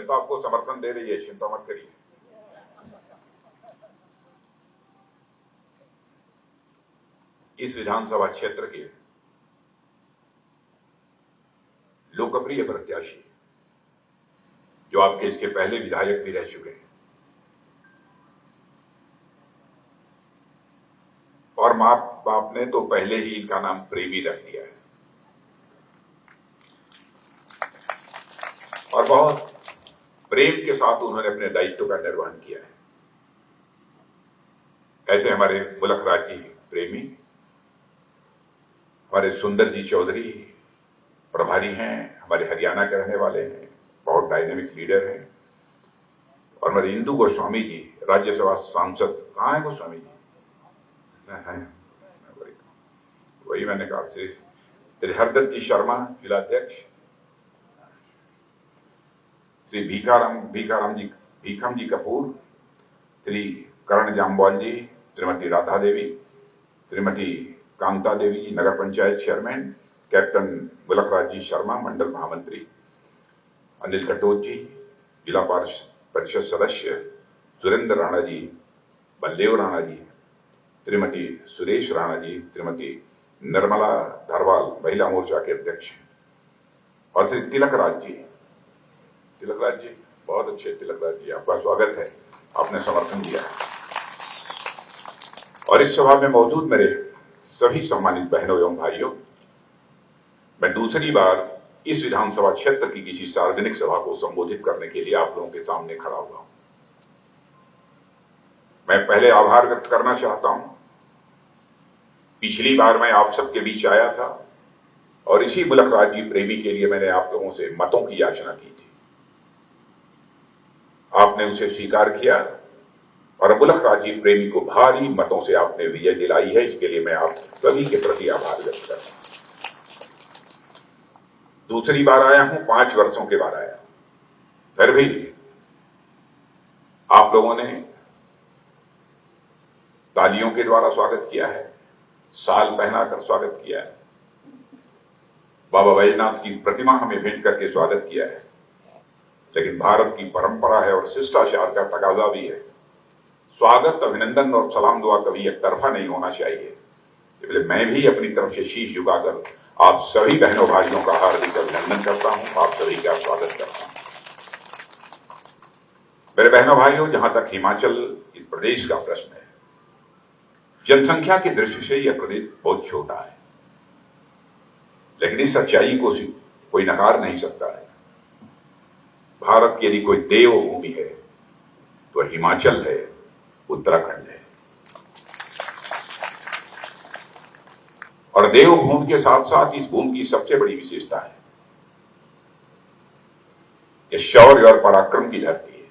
जनता आपको समर्थन दे रही है, चिंता मत करिए। इस विधानसभा क्षेत्र के लोकप्रिय प्रत्याशी जो आपके इसके पहले विधायक भी रह चुके हैं और मां बाप ने तो पहले ही इनका नाम प्रेमी रख दिया है और बहुत प्रेम के साथ उन्होंने अपने दायित्व का निर्वहन किया है। ऐसे हमारे मुलक राज जी प्रेमी, हमारे सुंदर जी चौधरी प्रभारी हैं, हमारे हरियाणा के रहने वाले हैं, बहुत डायनेमिक लीडर हैं। और हमारे इंदु गोस्वामी जी राज्यसभा सांसद, कहाँ है गोस्वामी जी? है, वही मैंने कहा। श्री हरदत्त जी शर्मा जिलाध्यक्ष, श्री भीखम जी कपूर, श्री करण जाम्वाल जी, श्रीमती राधा देवी, श्रीमती कांता देवी जी नगर पंचायत चेयरमैन, कैप्टन मुलक राज जी शर्मा मंडल महामंत्री, अनिल कटोच जी जिला परिषद सदस्य, सुरेंद्र राणा जी, बलदेव राणा जी, श्रीमती सुरेश राणा जी, श्रीमती निर्मला धरवाल महिला मोर्चा के अध्यक्ष, और श्री तिलक राज जी, बहुत अच्छे तिलक राज जी, आपका स्वागत है, आपने समर्थन दिया। और इस सभा में मौजूद मेरे सभी सम्मानित बहनों एवं भाइयों, मैं दूसरी बार इस विधानसभा क्षेत्र की किसी सार्वजनिक सभा को संबोधित करने के लिए आप लोगों के सामने खड़ा हुआ हूं। मैं पहले आभार व्यक्त करना चाहता हूं। पिछली बार मैं आप सबके बीच आया था और इसी मुलक राज जी प्रेमी के लिए मैंने आप लोगों से मतों की याचना की थी। आपने उसे स्वीकार किया और मुलक राज जी प्रेमी को भारी मतों से आपने विजय दिलाई है। इसके लिए मैं आप सभी के प्रति आभार व्यक्त करता हूं। दूसरी बार आया हूं, 5 वर्षों के बाद आया, फिर भी आप लोगों ने तालियों के द्वारा स्वागत किया है, साल पहनाकर स्वागत किया है, बाबा बैजनाथ की प्रतिमा हमें भेंट करके स्वागत किया है। लेकिन भारत की परंपरा है और शिष्टाचार का तकाजा भी है, स्वागत, अभिनंदन और सलाम दुआ कभी एक तरफा नहीं होना चाहिए। इसलिए मैं भी अपनी तरफ से शीश झुकाकर आप सभी बहनों भाइयों का हार्दिक अभिनंदन करता हूं, आप सभी का स्वागत करता हूं। मेरे बहनों भाइयों, जहां तक हिमाचल इस प्रदेश का प्रश्न है, जनसंख्या की दृष्टि से यह प्रदेश बहुत छोटा है, लेकिन इस सच्चाई को कोई नकार नहीं सकता है। भारत की यदि कोई देवभूमि है तो हिमाचल है, उत्तराखंड है। और देवभूमि के साथ साथ इस भूमि की सबसे बड़ी विशेषता है, यह शौर्य और पराक्रम की धरती है,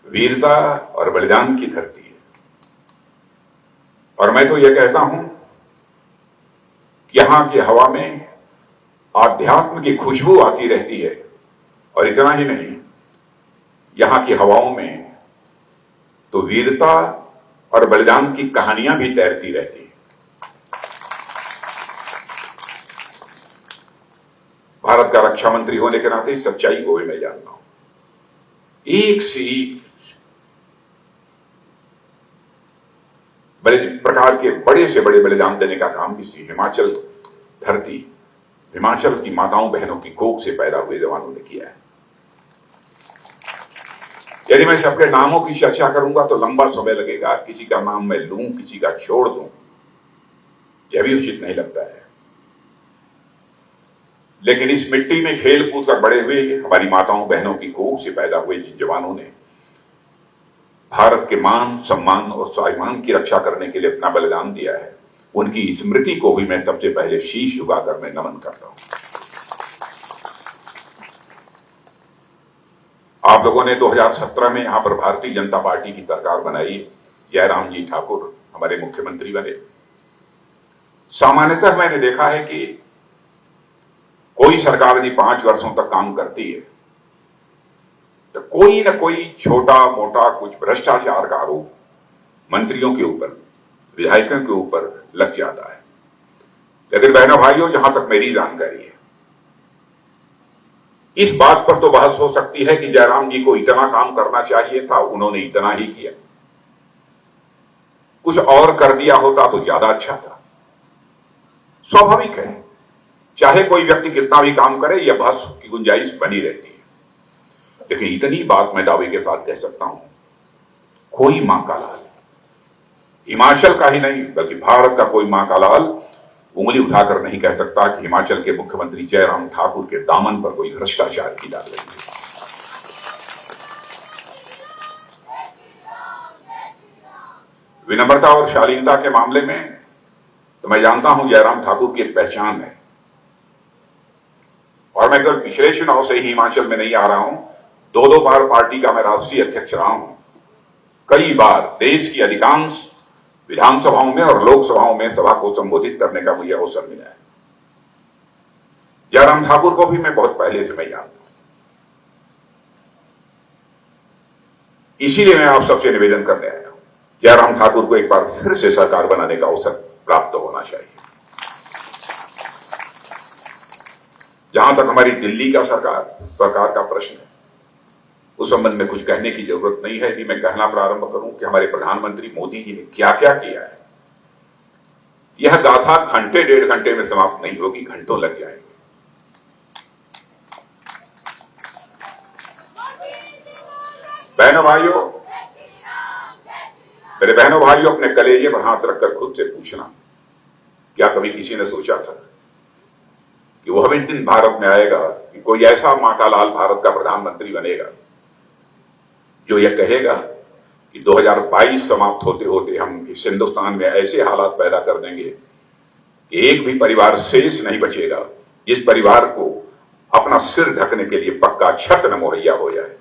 वीरता और बलिदान की धरती है। और मैं तो यह कहता हूं कि यहां की हवा में आध्यात्म की खुशबू आती रहती है। और इतना ही नहीं, यहां की हवाओं में तो वीरता और बलिदान की कहानियां भी तैरती रहती है। भारत का रक्षा मंत्री होने के नाते इस सच्चाई को भी मैं जानता हूं। एक से बड़े प्रकार के बड़े से बड़े बलिदान देने का काम भी हिमाचल धरती, हिमाचल की माताओं बहनों की कोख से पैदा हुए जवानों ने किया है। यदि मैं सबके नामों की चर्चा करूंगा तो लंबा समय लगेगा। किसी का नाम मैं लूं, किसी का छोड़ दूं, यह भी उचित नहीं लगता है। लेकिन इस मिट्टी में खेल कूद कर बड़े हुए हमारी माताओं बहनों की कोख से पैदा हुए जिन जवानों ने भारत के मान, सम्मान और स्वाभिमान की रक्षा करने के लिए अपना बलिदान दिया है, उनकी स्मृति को भी मैं सबसे पहले शीश झुकाकर मैं नमन करता हूं। आप लोगों ने 2017 में यहां पर भारतीय जनता पार्टी की सरकार बनाई, जयराम जी ठाकुर हमारे मुख्यमंत्री बने। सामान्यतः मैंने देखा है कि कोई सरकार यदि 5 वर्षों तक काम करती है तो कोई न कोई छोटा मोटा कुछ भ्रष्टाचार का आरोप मंत्रियों के ऊपर, विधायकों के ऊपर लग जाता है। लेकिन बहनों भाइयों, जहां तक मेरी जानकारी है, इस बात पर तो बहस हो सकती है कि जयराम जी को इतना काम करना चाहिए था, उन्होंने इतना ही किया, कुछ और कर दिया होता तो ज्यादा अच्छा था। स्वाभाविक है, चाहे कोई व्यक्ति कितना भी काम करे, यह बहस की गुंजाइश बनी रहती है। लेकिन इतनी बात मैं दावे के साथ कह सकता हूं, कोई मां का लाल, हिमाचल का ही नहीं बल्कि भारत का कोई मां का लाल उंगली उठाकर नहीं कह सकता कि हिमाचल के मुख्यमंत्री जयराम ठाकुर के दामन पर कोई भ्रष्टाचार की डाल रही है। विनम्रता और शालीनता के मामले में तो मैं जानता हूं जयराम ठाकुर की एक पहचान है, और मैं केवल पिछले चुनाव से ही हिमाचल में नहीं आ रहा हूं, दो बार पार्टी का मैं राष्ट्रीय अध्यक्ष रहा हूं। कई बार देश की अधिकांश विधानसभाओं में और लोकसभाओं में सभा को संबोधित करने का मुझे अवसर मिला है। जयराम ठाकुर को भी मैं बहुत पहले से मैं जानता हूं, इसीलिए मैं आप सबसे निवेदन करने आया हूं, जयराम ठाकुर को एक बार फिर से सरकार बनाने का अवसर प्राप्त होना चाहिए। जहां तक हमारी दिल्ली का सरकार का प्रश्न है, उस संबंध में कुछ कहने की जरूरत नहीं है। यदि मैं कहना प्रारंभ करूं कि हमारे प्रधानमंत्री मोदी जी ने क्या क्या किया है, यह गाथा घंटे डेढ़ घंटे में समाप्त नहीं होगी, घंटों लग जाएंगे। बहनों भाइयों, मेरे बहनों भाइयों, अपने कलेजे पर हाथ रखकर खुद से पूछना, क्या कभी किसी ने सोचा था कि वह भी दिन भारत में आएगा कि कोई ऐसा मां का लाल भारत का प्रधानमंत्री बनेगा जो यह कहेगा कि 2022 समाप्त होते होते हम इस हिंदुस्तान में ऐसे हालात पैदा कर देंगे कि एक भी परिवार शेष नहीं बचेगा जिस परिवार को अपना सिर ढकने के लिए पक्का छत न मुहैया हो जाए।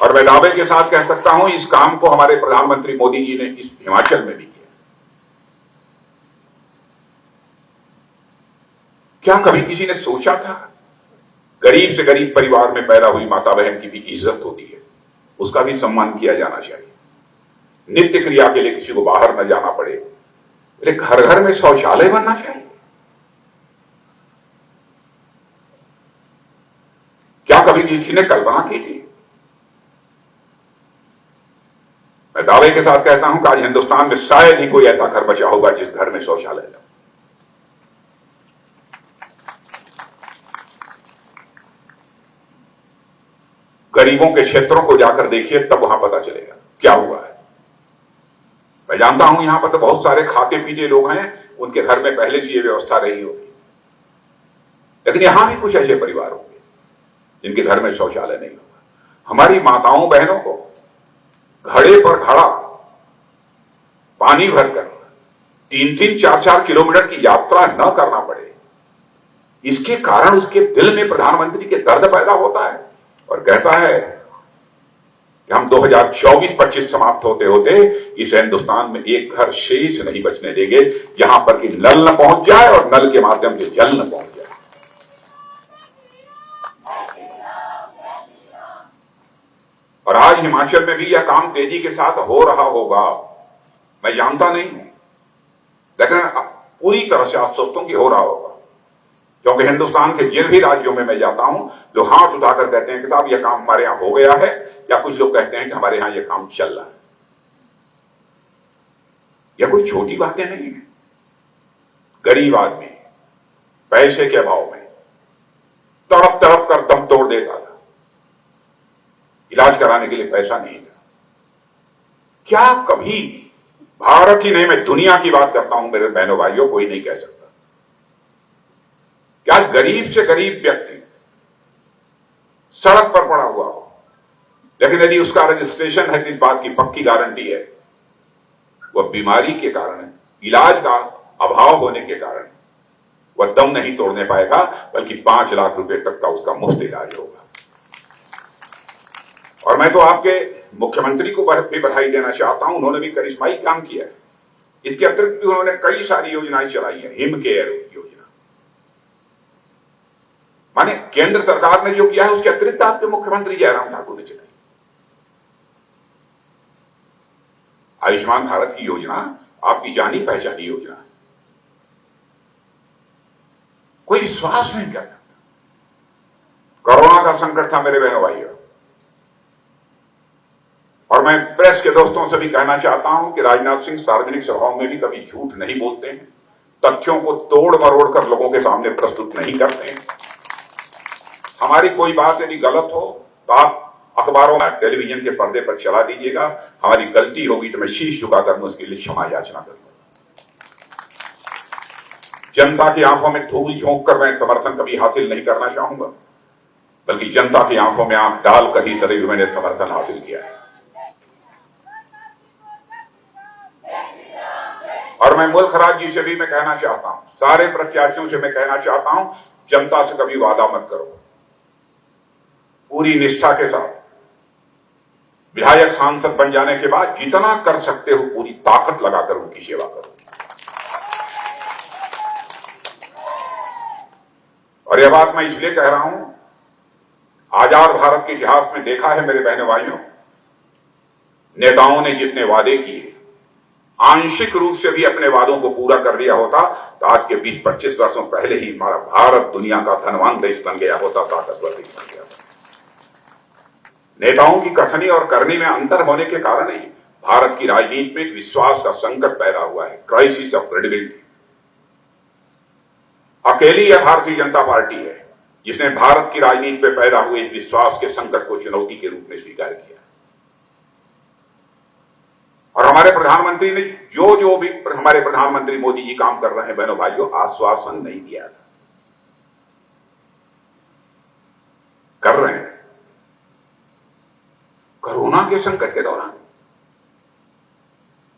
और मैं दावे के साथ कह सकता हूं, इस काम को हमारे प्रधानमंत्री मोदी जी ने इस हिमाचल में भी किया। क्या कभी किसी ने सोचा था गरीब से गरीब परिवार में पैदा हुई माता बहन की भी इज्जत होती है, उसका भी सम्मान किया जाना चाहिए। नित्य क्रिया के लिए किसी को बाहर न जाना पड़े, घर घर में शौचालय बनना चाहिए। क्या कभी किसी ने कल्पना की थी? मैं दावे के साथ कहता हूं कि आज हिंदुस्तान में शायद ही कोई ऐसा घर बचा होगा जिस घर में शौचालय न। गरीबों के क्षेत्रों को जाकर देखिए, तब वहां पता चलेगा क्या हुआ है। मैं जानता हूं यहां पर तो बहुत सारे खाते पीते लोग हैं, उनके घर में पहले से ये व्यवस्था रही होगी, लेकिन यहां भी कुछ ऐसे परिवार होंगे जिनके घर में शौचालय नहीं होगा। हमारी माताओं बहनों को घड़े पर खड़ा पानी भरकर 3-3, 4-4 किलोमीटर की यात्रा न करना पड़े, इसके कारण उसके दिल में प्रधानमंत्री के दर्द पैदा होता है और कहता है कि हम 2024-25 समाप्त होते होते इस हिंदुस्तान में एक घर शेष नहीं बचने देंगे जहां पर कि नल न पहुंच जाए और नल के माध्यम से जल न पहुंच जाए। और आज हिमाचल में भी यह काम तेजी के साथ हो रहा होगा, मैं जानता नहीं हूं, लेकिन पूरी तरह से आश्वस्त हूं कि हो रहा होगा, क्योंकि हिंदुस्तान के जिन भी राज्यों में मैं जाता हूं, जो हाथ उठाकर कहते हैं कि साहब यह काम हमारे यहां हो गया है, या कुछ लोग कहते हैं कि हमारे यहां यह काम चल रहा है। यह कोई छोटी बातें नहीं है। गरीब आदमी पैसे के अभाव में तड़प तड़प कर दम तोड़ देता था, इलाज कराने के लिए पैसा नहीं था। क्या कभी भारत ही नहीं, मैं दुनिया की बात करता हूं मेरे बहनों भाइयों, कोई नहीं कह सकता क्या गरीब से गरीब व्यक्ति सड़क पर पड़ा हुआ हो, लेकिन यदि उसका रजिस्ट्रेशन है, इस बात की पक्की गारंटी है वह बीमारी के कारण, इलाज का अभाव होने के कारण वह दम नहीं तोड़ने पाएगा, बल्कि 5 लाख रुपए तक का उसका मुफ्त इलाज होगा। और मैं तो आपके मुख्यमंत्री को भी बधाई देना चाहता हूं, उन्होंने भी करिश्माई काम किया है। इसके अतिरिक्त भी उन्होंने कई सारी योजनाएं चलाई है। हिम केयर योजना, माने केंद्र सरकार ने जो किया है उसके अतिरिक्त आपके मुख्यमंत्री जयराम ठाकुर ने चलाई। आयुष्मान भारत की योजना आपकी जानी पहचानी योजना है, कोई विश्वास नहीं कर सकता कोरोना का संकट था मेरे बहनों भाइयों, और मैं प्रेस के दोस्तों से भी कहना चाहता हूं कि राजनाथ सिंह सार्वजनिक सभाओं में भी कभी झूठ नहीं बोलते हैं, तथ्यों को तोड़ मरोड़ कर लोगों के सामने प्रस्तुत नहीं करते हैं। हमारी कोई बात यदि गलत हो तो आप अखबारों में, टेलीविजन के पर्दे पर चला दीजिएगा। हमारी गलती होगी तो मैं शीश झुकाकर मैं उसके लिए क्षमा याचना करूंगा। जनता की आंखों में धूल झोंक कर मैं समर्थन कभी हासिल नहीं करना चाहूंगा, बल्कि जनता की आंखों में आंख डालकर ही सदैव मैंने समर्थन हासिल किया है। और मैं मुल्क राज जी से भी मैं कहना चाहता हूं, सारे प्रत्याशियों से मैं कहना चाहता हूं, जनता से कभी वादा मत करो। पूरी निष्ठा के साथ विधायक सांसद बन जाने के बाद जितना कर सकते हो पूरी ताकत लगाकर उनकी सेवा करो। और यह बात मैं इसलिए कह रहा हूं, आजाद भारत के इतिहास में देखा है मेरे बहनों भाइयों, नेताओं ने जितने वादे किए आंशिक रूप से भी अपने वादों को पूरा कर दिया होता तो आज के 20-25 वर्षों पहले ही हमारा भारत दुनिया का धनवान देश बन गया होता, ताकतवर देश बन गया होता। नेताओं की कथनी और करनी में अंतर होने के कारण ही भारत की राजनीति में एक विश्वास का संकट पैदा हुआ है, क्राइसिस ऑफ क्रेडिबिलिटी। अकेली यह भारतीय जनता पार्टी है जिसने भारत की राजनीति में पैदा हुए इस विश्वास के संकट को चुनौती के रूप में स्वीकार किया। और हमारे प्रधानमंत्री ने जो भी हमारे प्रधानमंत्री मोदी जी काम कर रहे हैं बहनों भाइयों, आश्वासन नहीं दिया था, कर रहे हैं। कोरोना के संकट के दौरान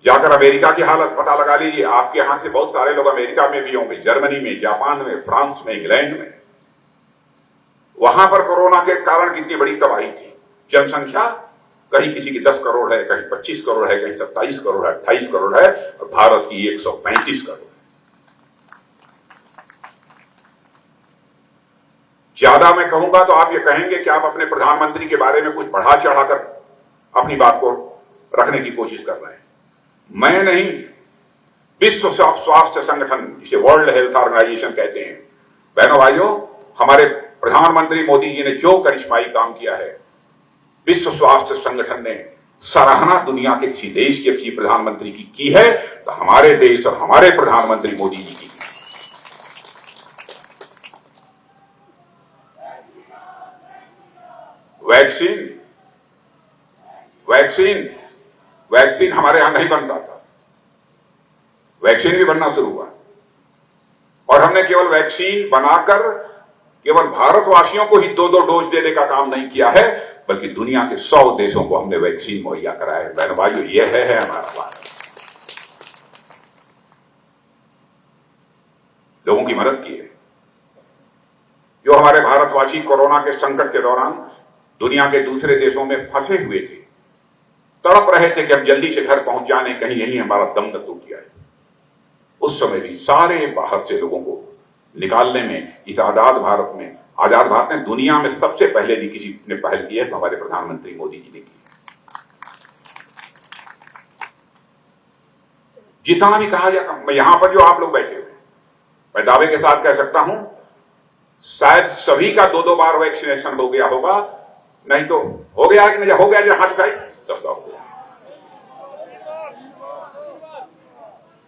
जाकर अमेरिका की हालत पता लगा लीजिए। आपके यहां से बहुत सारे लोग अमेरिका में भी होंगे, जर्मनी में, जापान में, फ्रांस में, इंग्लैंड में। वहां पर कोरोना के कारण कितनी बड़ी तबाही थी। जनसंख्या कहीं किसी की 10 करोड़ है, कहीं 25 करोड़ है, कहीं 27 करोड़ है, 28 करोड़ है, और भारत की 135 करोड़ है। ज्यादा मैं कहूंगा तो आप ये कहेंगे कि आप अपने प्रधानमंत्री के बारे में कुछ बढ़ा चढ़ाकर अपनी बात को रखने की कोशिश कर रहे हैं। मैं नहीं, विश्व स्वास्थ्य संगठन, जिसे वर्ल्ड हेल्थ ऑर्गेनाइजेशन कहते हैं, बहनों भाइयों, हमारे प्रधानमंत्री मोदी जी ने जो करिश्माई काम किया है, विश्व स्वास्थ्य संगठन ने सराहना दुनिया के किसी देश के किसी प्रधानमंत्री की है तो हमारे देश और हमारे प्रधानमंत्री मोदी जी की। वैक्सीन हमारे यहां नहीं बनता था, वैक्सीन भी बनना शुरू हुआ। और हमने केवल वैक्सीन बनाकर केवल भारतवासियों को ही 2-2 डोज देने का काम नहीं किया है, बल्कि दुनिया के 100 देशों को हमने वैक्सीन मुहैया कराया है। बहनों भाइयों, यह है हमारा भारत। लोगों की मदद की है। जो हमारे भारतवासी कोरोना के संकट के दौरान दुनिया के दूसरे देशों में फंसे हुए थे, तड़प रहे थे कि हम जल्दी से घर पहुंच जाने, कहीं यही हमारा दम न टूट जाए, उस समय भी सारे बाहर से लोगों को निकालने में इस आजाद भारत ने दुनिया में सबसे पहले भी किसी ने पहल की है तो हमारे प्रधानमंत्री मोदी जी ने की। जितना भी कहा जाए, यहां पर जो आप लोग बैठे हुए, मैं दावे के साथ कह सकता हूं शायद सभी का 2-2 बार वैक्सीनेशन हो गया होगा, नहीं तो हो गया कि नहीं हो गया, जो हाथ उठाए सबका हो गया,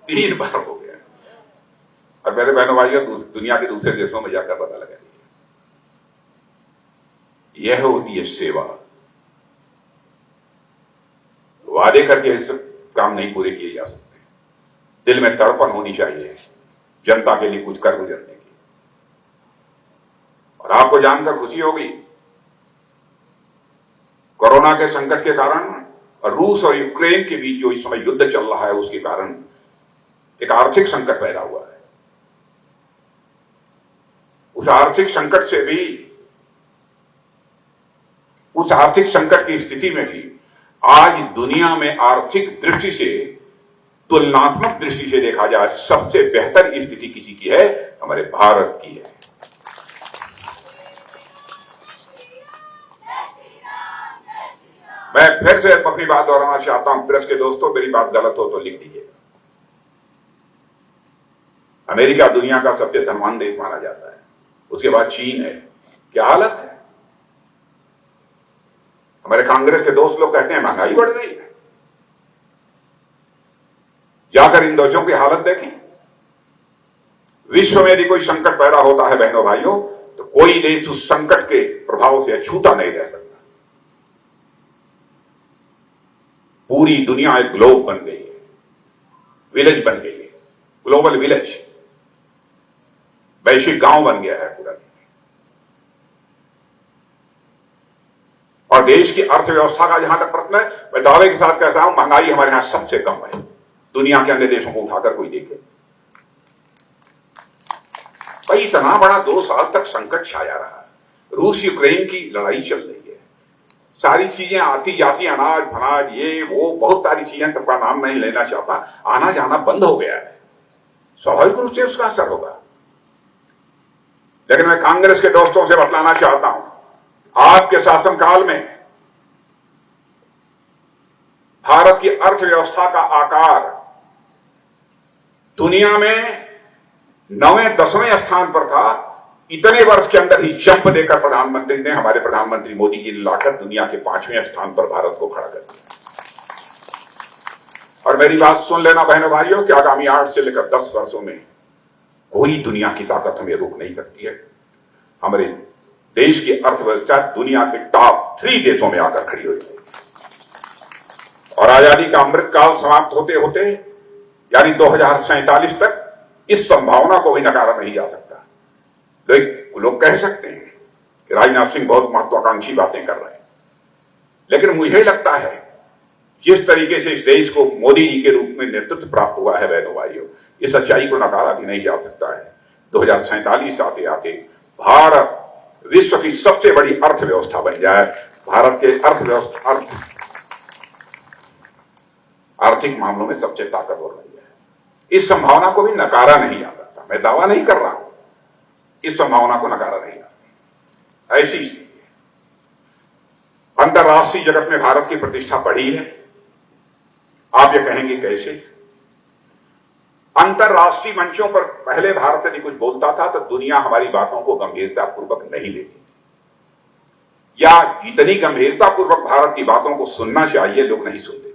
3 बार हो गया। और मेरे बहनों भाइयों, दुनिया के दूसरे देशों में जाकर पता लगा यह होती है सेवा। वादे करके काम नहीं पूरे किए जा सकते, दिल में तड़पन होनी चाहिए जनता के लिए कुछ कर गुजरने की। और आपको जानकर खुशी होगी, कोरोना के संकट के कारण और रूस और यूक्रेन के बीच जो इस समय युद्ध चल रहा है, उसके कारण एक आर्थिक संकट पैदा हुआ है। उस आर्थिक संकट से भी, उस आर्थिक संकट की स्थिति में भी आज दुनिया में आर्थिक दृष्टि से, तुलनात्मक दृष्टि से देखा जाए, सबसे बेहतर स्थिति किसी की है? हमारे भारत की है। मैं फिर से अपनी बात दोहराना चाहता हूं, प्रेस के दोस्तों, मेरी बात गलत हो तो लिख दीजिएगा। अमेरिका दुनिया का सबसे धनवान देश माना जाता है, उसके बाद चीन है। क्या हालत है? हमारे कांग्रेस के दोस्त लोग कहते हैं महंगाई बढ़ रही है। जाकर इन देशों की हालत देखें। विश्व में यदि कोई संकट पैदा होता है बहनों भाइयों, तो कोई देश उस संकट के प्रभाव से अछूता नहीं रह सकता। पूरी दुनिया एक ग्लोब बन गई है, विलेज बन गई है, ग्लोबल विलेज, वैश्विक गांव बन गया है पूरा। और देश की अर्थव्यवस्था का जहां तक प्रश्न है, मैं दावे के साथ कहता हूं महंगाई हमारे यहां सबसे कम है। दुनिया के अन्य देशों को उठाकर कोई देखे भाई, इतना बड़ा 2 साल तक संकट छाया रहा। रूस यूक्रेन की लड़ाई चल रही है, सारी चीजें आती जाती, अनाज फनाज ये वो बहुत सारी चीजें, सबका नाम नहीं लेना चाहता, आना जाना बंद हो गया है। स्वाभाविक रूप से उसका असर होगा। लेकिन मैं कांग्रेस के दोस्तों से बतलाना चाहता हूं, आपके शासनकाल में भारत की अर्थव्यवस्था का आकार दुनिया में 9वें 10वें स्थान पर था। इतने वर्ष के अंदर ही जंप देकर प्रधानमंत्री ने, हमारे प्रधानमंत्री मोदी जी ने लाकर दुनिया के 5वें स्थान पर भारत को खड़ा कर दिया। और मेरी बात सुन लेना बहनों भाइयों कि आगामी 8 से लेकर 10 वर्षों में कोई दुनिया की ताकत हमें रोक नहीं सकती है। हमारे देश की अर्थव्यवस्था दुनिया के टॉप 3 देशों में आकर खड़ी हो जाएगी। और आजादी का अमृतकाल समाप्त होते होते यानी 2047 तक इस संभावना को भी नकारा नहीं जा सकता। लोग कह सकते हैं कि राजनाथ सिंह बहुत महत्वाकांक्षी बातें कर रहे हैं, लेकिन मुझे लगता है जिस तरीके से इस देश को मोदी जी के रूप में नेतृत्व प्राप्त हुआ है बहनों भाइयों, इस सच्चाई को नकारा भी नहीं जा सकता है। 2047 आते आते भारत विश्व की सबसे बड़ी अर्थव्यवस्था बन जाए। भारत के अर्थव्यवस्था आर्थिक मामलों में सबसे ताकतवर बन जाए, इस संभावना को भी नकारा नहीं जा सकता। मैं दावा नहीं कर रहा हूं, इस संभावना को नकारा नहीं जा सकता। ऐसी स्थिति है। अंतर्राष्ट्रीय जगत में भारत की प्रतिष्ठा बढ़ी है। आप ये कहेंगे कैसे? अंतर्राष्ट्रीय मंचों पर पहले भारत यदि कुछ बोलता था तो दुनिया हमारी बातों को गंभीरतापूर्वक नहीं लेती, या जितनी गंभीरतापूर्वक भारत की बातों को सुनना चाहिए लोग नहीं सुनते थे।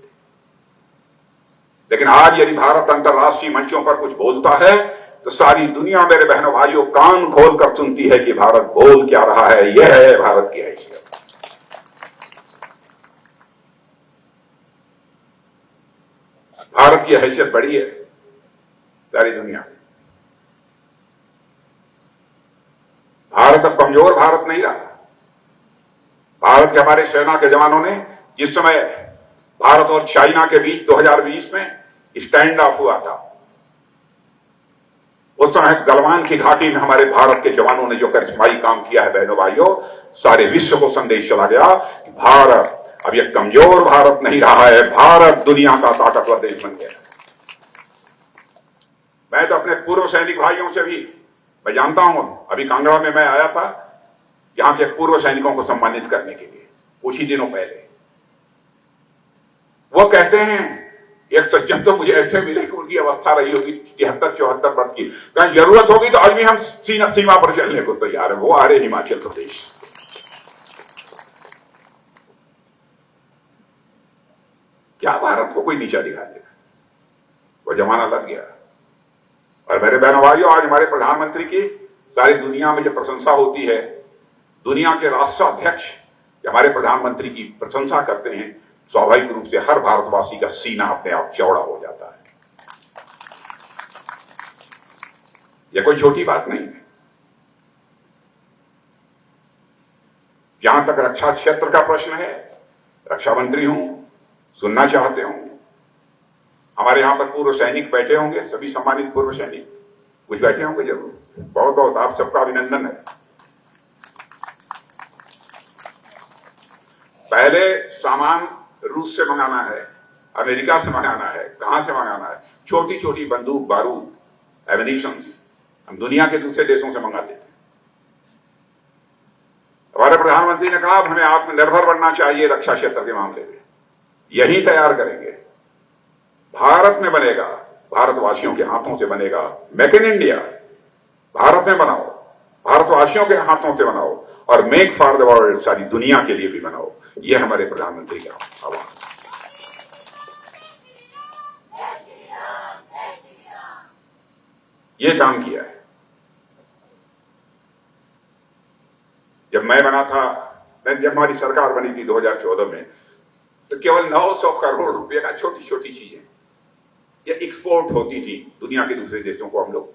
लेकिन आज यदि भारत अंतर्राष्ट्रीय मंचों पर कुछ बोलता है तो सारी दुनिया मेरे बहनों भाइयों कान खोलकर सुनती है कि भारत बोल क्या रहा है। यह है भारत की हैसियत। भारत की हैसियत बढ़ी है सारी दुनिया में। भारत अब कमजोर भारत नहीं रहा। भारत के हमारे सेना के जवानों ने जिस समय भारत और चाइना के बीच 2020 में स्टैंड ऑफ हुआ था, उस समय गलवान की घाटी में हमारे भारत के जवानों ने जो करिश्माई काम किया है बहनों भाइयों, सारे विश्व को संदेश चला गया कि भारत अब यह कमजोर भारत नहीं रहा है, भारत दुनिया का ताकतवर देश बन गया। मैं तो अपने पूर्व सैनिक भाइयों से भी मैं जानता हूं, अभी कांगड़ा में मैं आया था यहां के पूर्व सैनिकों को सम्मानित करने के लिए कुछ ही दिनों पहले। वो कहते हैं, एक सज्जन तो मुझे ऐसे मिले कि उनकी अवस्था रही होगी 73-74 वर्ष की, कहीं जरूरत होगी तो आज भी हम सीमा पर चलने को तैयार है। वो आ रहे हिमाचल प्रदेश। क्या भारत को कोई नीचा दिखा देगा? वो जमाना लग गया। और मेरे बहनों भाइयों, आज हमारे प्रधानमंत्री की सारी दुनिया में जो प्रशंसा होती है, दुनिया के राष्ट्राध्यक्ष हमारे प्रधानमंत्री की प्रशंसा करते हैं, स्वाभाविक रूप से हर भारतवासी का सीना अपने आप चौड़ा हो जाता है। यह कोई छोटी बात नहीं है। जहां तक रक्षा क्षेत्र का प्रश्न है, रक्षा मंत्री हूं, सुनना चाहते हो, हमारे यहां पर पूर्व सैनिक बैठे होंगे, सभी सम्मानित पूर्व सैनिक कुछ बैठे होंगे जरूर, बहुत बहुत आप सबका अभिनंदन है। पहले सामान रूस से मंगाना है, अमेरिका से मंगाना है, कहां से मंगाना है, छोटी छोटी बंदूक बारूद एमिनिशंस हम दुनिया के दूसरे देशों से मंगाते थे। हमारे प्रधानमंत्री ने कहा अब हमें आत्मनिर्भर बनना चाहिए रक्षा क्षेत्र के मामले में, यही तैयार करेंगे, भारत में बनेगा, भारतवासियों के हाथों से बनेगा। मेक इन इंडिया, भारत में बनाओ, भारतवासियों के हाथों से बनाओ, और मेक फॉर द वर्ल्ड, सारी दुनिया के लिए भी बनाओ। यह हमारे प्रधानमंत्री का आह्वान है। ये काम किया है। जब मैं बना था, जब हमारी सरकार बनी थी 2014 में, तो केवल 900 करोड़ रुपए का छोटी छोटी चीजें ये एक्सपोर्ट होती थी, दुनिया के दूसरे देशों को हम लोग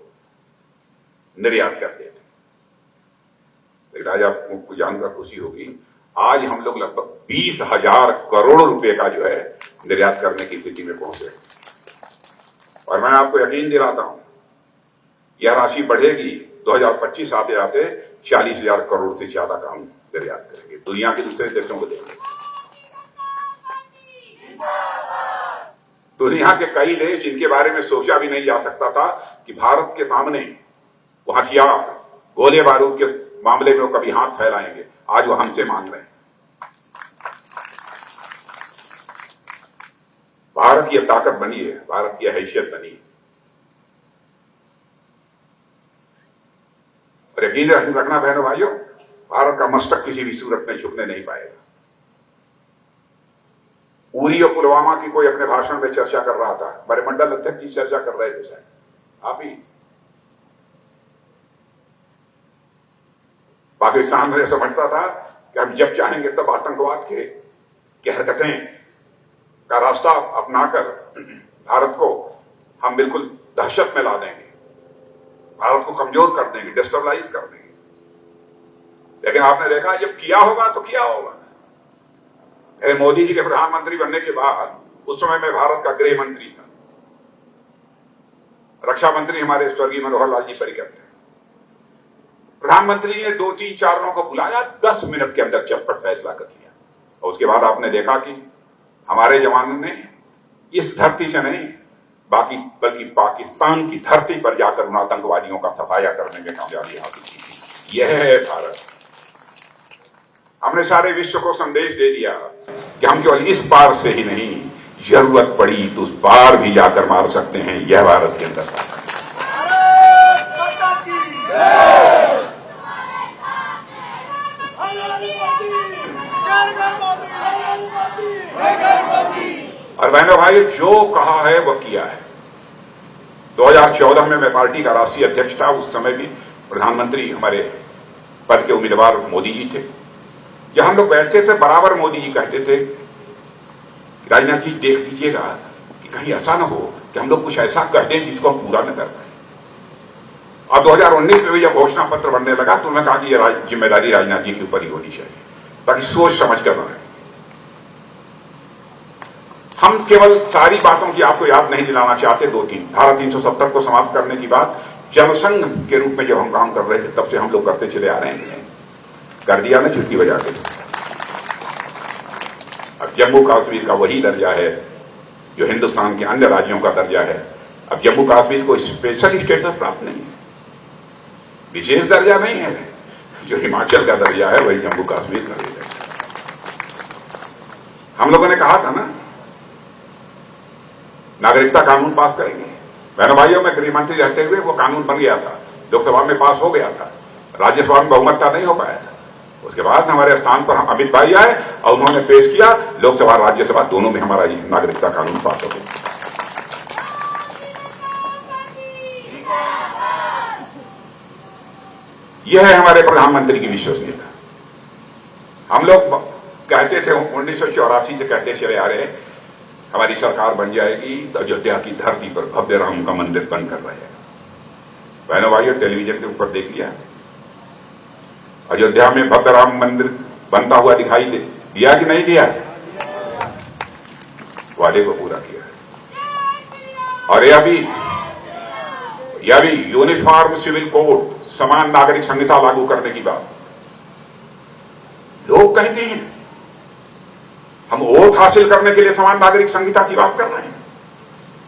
निर्यात करते थे। लेकिन आज आपको जानकर खुशी होगी, आज हम लोग लगभग 20,000 करोड़ रुपए का जो है निर्यात करने की स्थिति में पहुंचे। और मैं आपको यकीन दिलाता हूं, यह राशि बढ़ेगी। 2025 आते आते 40,000 करोड़ से ज्यादा का हम निर्यात करेंगे, दुनिया के दूसरे देशों को देंगे। दुनिया के कई देश जिनके बारे में सोचा भी नहीं जा सकता था कि भारत के सामने वो हथियार, गोले बारूद के मामले में वो कभी हाथ फैलाएंगे, आज वो हमसे मांग रहे हैं। भारत की ताकत बनी है, भारत की हैसियत बनी है। और यकीन रखना बहनों भाइयों, भारत का मस्तक किसी भी सूरत में झुकने नहीं पाएगा। उरी और पुलवामा की कोई अपने भाषण में चर्चा कर रहा था, हमारे मंडल अध्यक्ष जी चर्चा कर रहे थे, शायद आप ही। पाकिस्तान में समझता था कि हम जब चाहेंगे तब आतंकवाद के हरकतें का रास्ता अपनाकर भारत को हम बिल्कुल दहशत में ला देंगे, भारत को कमजोर कर देंगे, डिस्टेबलाइज कर देंगे। लेकिन आपने देखा जब किया होगा तो क्या होगा। मोदी जी के प्रधानमंत्री बनने के बाद, उस समय मैं भारत का गृह मंत्री था, रक्षा मंत्री हमारे स्वर्गीय मनोहर लाल जी पर्रिकर थे। प्रधानमंत्री ने 2-3-4 लोगों को बुलाया, 10 मिनट के अंदर चटपट फैसला कर लिया। और उसके बाद आपने देखा कि हमारे जवानों ने इस धरती से नहीं बल्कि पाकिस्तान की धरती पर जाकर उन आतंकवादियों का सफाया करने में कामयाबी हासिल की। यह है भारत। हमने सारे विश्व को संदेश दे दिया कि हम केवल इस पार से ही नहीं, जरूरत पड़ी तो उस पार भी जाकर मार सकते हैं। यह भारत के अंदर है। और बहनों भाई, जो कहा है वह किया है। 2014 में मैं पार्टी का राष्ट्रीय अध्यक्ष था, उस समय भी प्रधानमंत्री हमारे पद के उम्मीदवार मोदी जी थे। जब हम लोग बैठते थे, बराबर मोदी जी कहते थे, राजनाथ जी देख लीजिएगा कि कहीं ऐसा ना हो कि हम लोग कुछ ऐसा कह दें जिसको हम पूरा न कर पाए। और 2019 में भी जब घोषणा पत्र बनने लगा तो उन्होंने कहा कि यह जिम्मेदारी राजनाथ जी के ऊपर ही होनी चाहिए, ताकि सोच समझ कर बने। हम केवल सारी बातों की आपको याद नहीं दिलाना चाहते। 2-3 धारा 370 को समाप्त करने की बात जनसंघ के रूप में जब हम काम कर रहे थे, तब से हम लोग करते चले आ रहे हैं। कर दिया ना चुटकी बजा के। अब जम्मू कश्मीर का वही दर्जा है जो हिंदुस्तान के अन्य राज्यों का दर्जा है। अब जम्मू कश्मीर को स्पेशल स्टेटस प्राप्त नहीं है, विशेष दर्जा नहीं है। जो हिमाचल का दर्जा है वही जम्मू कश्मीर का दर्जा है। हम लोगों ने कहा था ना, नागरिकता कानून पास करेंगे। बहनों भाइयों, में गृह मंत्री रहते हुए वो कानून बन गया था, लोकसभा में पास हो गया था, राज्यसभा में बहुमत नहीं हो पाया था। उसके बाद हमारे स्थान पर अमित भाई आए और उन्होंने पेश किया, लोकसभा राज्यसभा दोनों में हमारा नागरिकता कानून पास हो गया। यह है हमारे प्रधानमंत्री की विश्वसनीयता। हम लोग कहते थे 1984 से कहते चले आ रहे, हमारी सरकार बन जाएगी तो अयोध्या की धरती पर भव्य राम का मंदिर बनकर रहेगा। बहनों भाइयों, टेलीविजन के ऊपर देख लिया, अयोध्या में भव्य राम मंदिर बनता हुआ दिखाई दिया कि नहीं दिया? वादे को पूरा किया। और यह भी यूनिफॉर्म सिविल कोड, समान नागरिक संहिता लागू करने की बात। लोग कहते हैं हम वोट हासिल करने के लिए समान नागरिक संहिता की बात कर रहे हैं।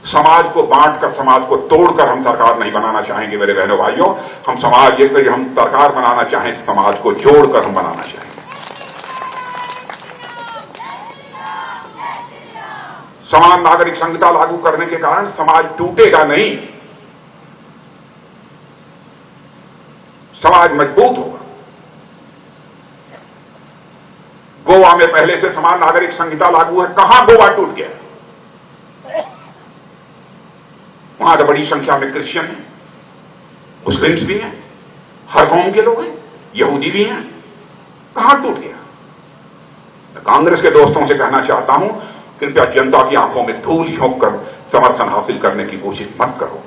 समाज को बांटकर, समाज को तोड़कर हम सरकार नहीं बनाना चाहेंगे मेरे बहनों भाइयों। हम समाज ये कहीं हम सरकार बनाना चाहें, समाज को जोड़कर हम बनाना चाहेंगे। समान नागरिक संहिता लागू करने के कारण समाज टूटेगा नहीं, समाज मजबूत होगा। गोवा में पहले से समान नागरिक संहिता लागू है, कहां गोवा टूट गया? वहां तो बड़ी संख्या में क्रिश्चियन हैं, मुस्लिम्स भी हैं, हर कौम के लोग हैं, यहूदी भी हैं, कहां टूट गया? मैं कांग्रेस के दोस्तों से कहना चाहता हूं, कृपया जनता की आंखों में धूल झोंक कर समर्थन हासिल करने की कोशिश मत करो।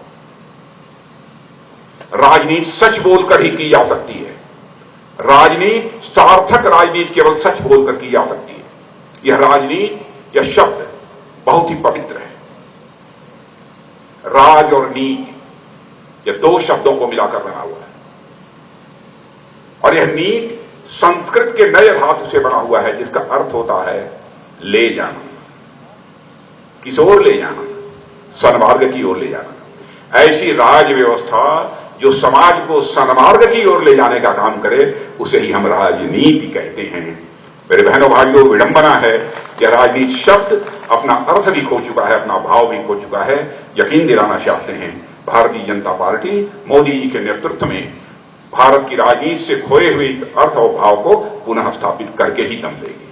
राजनीति सच बोलकर ही की जा सकती है। राजनीति, सार्थक राजनीति केवल सच बोलकर की जा सकती है। यह राजनीति, यह शब्द बहुत ही पवित्र है। राज और नीति, यह दो शब्दों को मिलाकर बना हुआ है, और यह नीति संस्कृत के नए धातु से बना हुआ है, जिसका अर्थ होता है ले जाना। किस ओर ले जाना? सन्मार्ग की ओर ले जाना। ऐसी राज व्यवस्था जो समाज को सन्मार्ग की ओर ले जाने का काम करे, उसे ही हम राजनीति कहते हैं। मेरे बहनों भाइयों, विडंबना है कि राजनीति शब्द अपना अर्थ भी खो चुका है, अपना भाव भी खो चुका है। यकीन दिलाना चाहते हैं, भारतीय जनता पार्टी मोदी जी के नेतृत्व में भारत की राजनीति से खोए हुए अर्थ और भाव को पुनः स्थापित करके ही दम लेगी।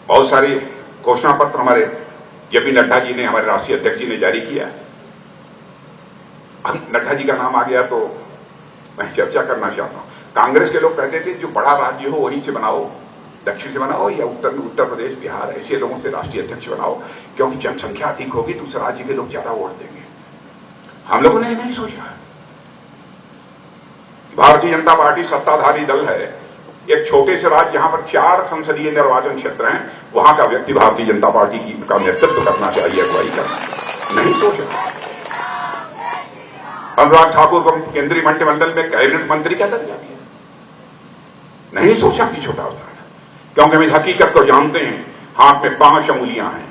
बहुत सारी घोषणा पत्र हमारे जेपी नड्डा जी ने, हमारे राष्ट्रीय अध्यक्ष जी ने जारी किया। नड्डा जी का नाम आ गया तो मैं चर्चा करना चाहता हूं। कांग्रेस के लोग कहते थे जो बड़ा राज्य हो वहीं से बनाओ, दक्षिण से बनाओ या उत्तर प्रदेश, बिहार, ऐसे लोगों से राष्ट्रीय अध्यक्ष बनाओ, क्योंकि जनसंख्या अधिक होगी तो उस राज्य के लोग ज्यादा वोट देंगे। हम लोगों ने नहीं सोचा। भारतीय जनता पार्टी सत्ताधारी दल है। एक छोटे से राज्य जहां पर 4 संसदीय निर्वाचन क्षेत्र हैं, वहां का व्यक्ति भारतीय जनता पार्टी का नेतृत्व करना चाहिए, अगुवाई करना। नहीं सोचा। अनुराग ठाकुर को केंद्रीय मंत्रिमंडल में कैबिनेट मंत्री का दर्जा दिया। नहीं सोचा कि छोटा होता है, क्योंकि हम इस हकीकत को जानते हैं, हाथ में 5 अंगुलियां हैं,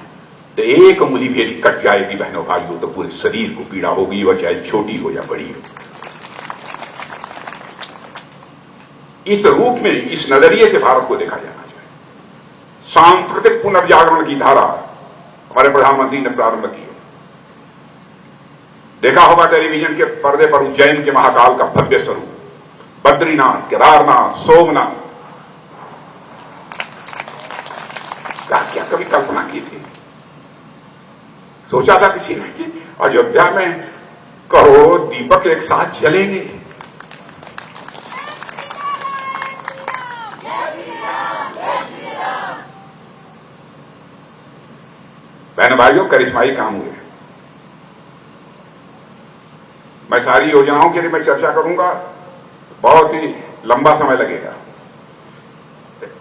तो एक अंगुली भी यदि कट जाएगी बहनों भाइयों तो पूरे शरीर को पीड़ा होगी, वह चाहे छोटी हो या बड़ी हो। इस रूप में, इस नजरिए से भारत को देखा जाना चाहिए। सांस्कृतिक पुनर्जागरण की धारा हमारे प्रधानमंत्री ने प्रारंभ की है। देखा होगा टेलीविजन के पर्दे पर उज्जैन के महाकाल का भव्य स्वरूप, बद्रीनाथ, केदारनाथ, सोमनाथ। क्या कभी कल्पना की थी? सोचा था किसी ने कि अयोध्या में करोड़ों दीपक एक साथ जलेंगे? बहन भाइयों, करिश्माई काम हुए। मैं सारी योजनाओं के लिए मैं चर्चा करूंगा, बहुत ही लंबा समय लगेगा।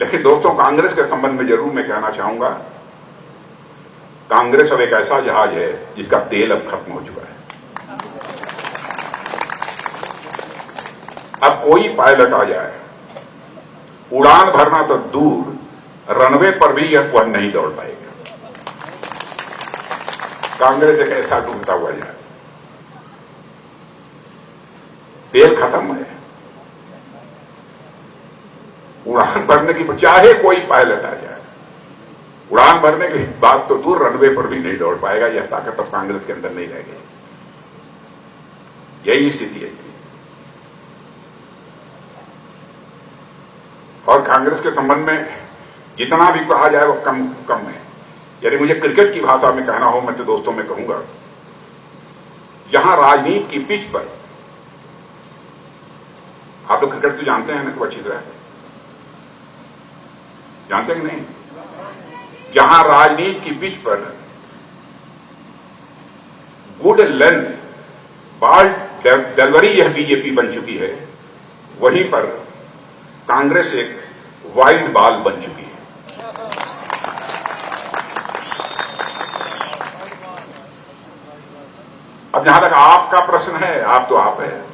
लेकिन दोस्तों, कांग्रेस के संबंध में जरूर मैं कहना चाहूंगा, कांग्रेस अब एक ऐसा जहाज है जिसका तेल अब खत्म हो चुका है। अब कोई पायलट आ जाए, उड़ान भरना तो दूर, रनवे पर भी वह नहीं दौड़ पाएगा। कांग्रेस एक ऐसा डूबता हुआ जहाज, तेल खत्म है। उड़ान भरने की, चाहे कोई पायलट आ जाए, उड़ान भरने की बात तो दूर, रनवे पर भी नहीं दौड़ पाएगा। यह ताकत अब कांग्रेस के अंदर नहीं रह गई। यही स्थिति है। और कांग्रेस के संबंध में जितना भी कहा जाए वो कम है। यदि मुझे क्रिकेट की भाषा में कहना हो, मैं तो दोस्तों में कहूंगा, जहां राजनीति की पिच पर, आप लोग क्रिकेट तो जानते हैं ना खूब अच्छी तरह, जानते हैं कि नहीं? जहां राजनीति की पिच पर गुड लेंथ बॉल डिलीवरी यह बीजेपी बन चुकी है, वहीं पर कांग्रेस एक वाइड बॉल बन चुकी है। अब जहां तक आपका प्रश्न है, आप तो आप है,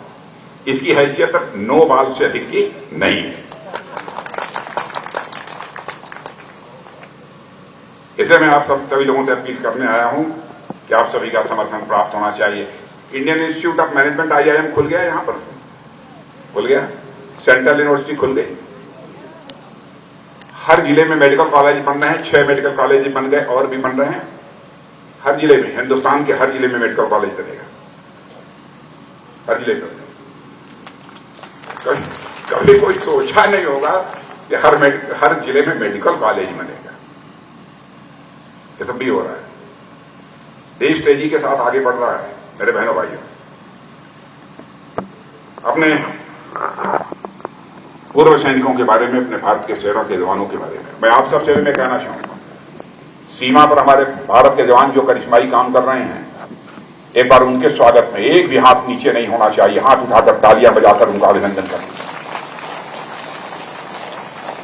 इसकी हैसियत तक 9 बॉल से अधिक की नहीं है। इसलिए मैं आप सभी लोगों से अपील करने आया हूं कि आप सभी का समर्थन प्राप्त होना चाहिए। Indian institute of management IIM खुल गया, यहां पर खुल गया, सेंट्रल यूनिवर्सिटी खुल गई, हर जिले में मेडिकल कॉलेज बन रहे हैं, 6 मेडिकल कॉलेज बन गए और भी बन रहे हैं। हर जिले में, हिंदुस्तान के हर जिले में मेडिकल कॉलेज बनेगा, हर जिले में। कभी कोई सोचा नहीं होगा कि हर जिले में मेडिकल कॉलेज बनेगा। ये सब भी हो रहा है। देश तेजी के साथ आगे बढ़ रहा है मेरे बहनों भाइयों। अपने पूर्व सैनिकों के बारे में, अपने भारत के शेरों के जवानों के बारे में मैं आप सबसे मैं कहना चाहूंगा, सीमा पर हमारे भारत के जवान जो करिश्माई काम कर रहे हैं, एक बार उनके स्वागत में एक भी हाथ नीचे नहीं होना चाहिए, हाथ उठाकर तालियां बजाकर उनका अभिनंदन करें।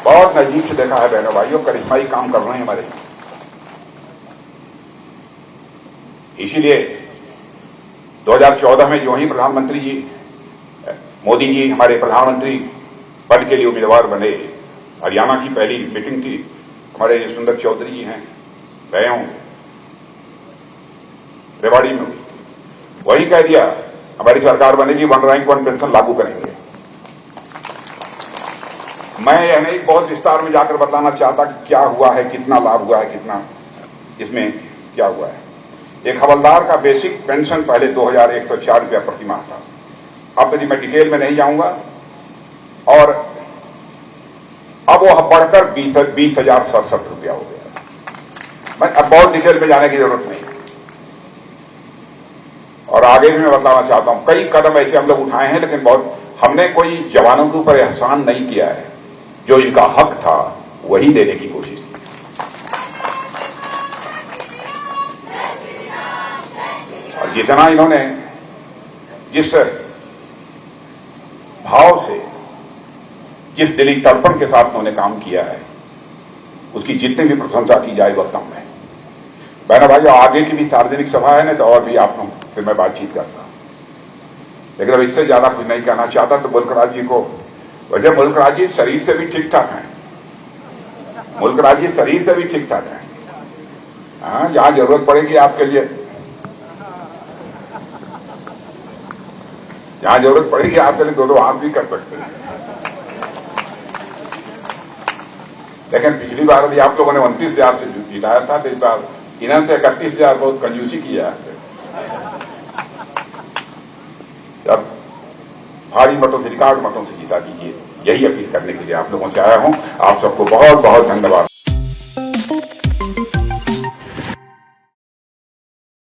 बहुत नजीक से देखा है बहनों भाइयों, करिश्माई काम कर रहे हैं हमारे। इसीलिए 2014 में जो ही प्रधानमंत्री जी मोदी जी हमारे प्रधानमंत्री पद के लिए उम्मीदवार बने, हरियाणा की पहली मीटिंग थी, हमारे सुंदर चौधरी जी हैं, गए हूं रेवाड़ी में, वही कह दिया हमारी सरकार बनेगी 1 रैंक 1 पेंशन लागू करेंगे। मैं यह नहीं बहुत विस्तार में जाकर बताना चाहता कि क्या हुआ है, कितना लाभ हुआ है, कितना इसमें क्या हुआ है। एक हवलदार का बेसिक पेंशन पहले 2104 रुपया प्रति माह था। अब यदि मैं डिटेल में नहीं जाऊंगा, और अब वो बढ़कर 20,067 रुपया हो गया। मैं अब बहुत डिटेल में जाने की जरूरत नहीं, और आगे भी मैं बताना चाहता हूं कई कदम ऐसे हम लोग उठाए हैं, लेकिन बहुत हमने कोई जवानों के ऊपर एहसान नहीं किया है। जो इनका हक था वही देने की कोशिश की। और जितना इन्होंने जिस भाव से, जिस दिली तड़पण के साथ उन्होंने काम किया है, उसकी जितनी भी प्रशंसा की जाए वह कम है। बहनों भाइयों, आगे की भी सार्वजनिक सभा है ना, तो और भी आप लोग फिर मैं बातचीत करता, लेकिन अब इससे ज्यादा कुछ नहीं कहना चाहता। तो मुल्कराज जी को, वैसे मुल्कराज जी शरीर से भी ठीक ठाक हैं, मुल्कराज जी शरीर से भी ठीक ठाक हैं। हाँ, जहां जरूरत पड़ेगी आपके लिए, जहां जरूरत पड़ेगी आपके लिए दोनों हाथ भी कर सकते हैं। लेकिन पिछली बार भी आप लोगों ने 29,000 से जिताया था, तो इस बार इन्होंने 31,000 बहुत कंजूसी किया है। जब भारी मतों से, रिकॉर्ड मतों से जीता कीजिए, यही अपील करने के लिए आप लोगों से आया हूं। आप सबको बहुत बहुत धन्यवाद।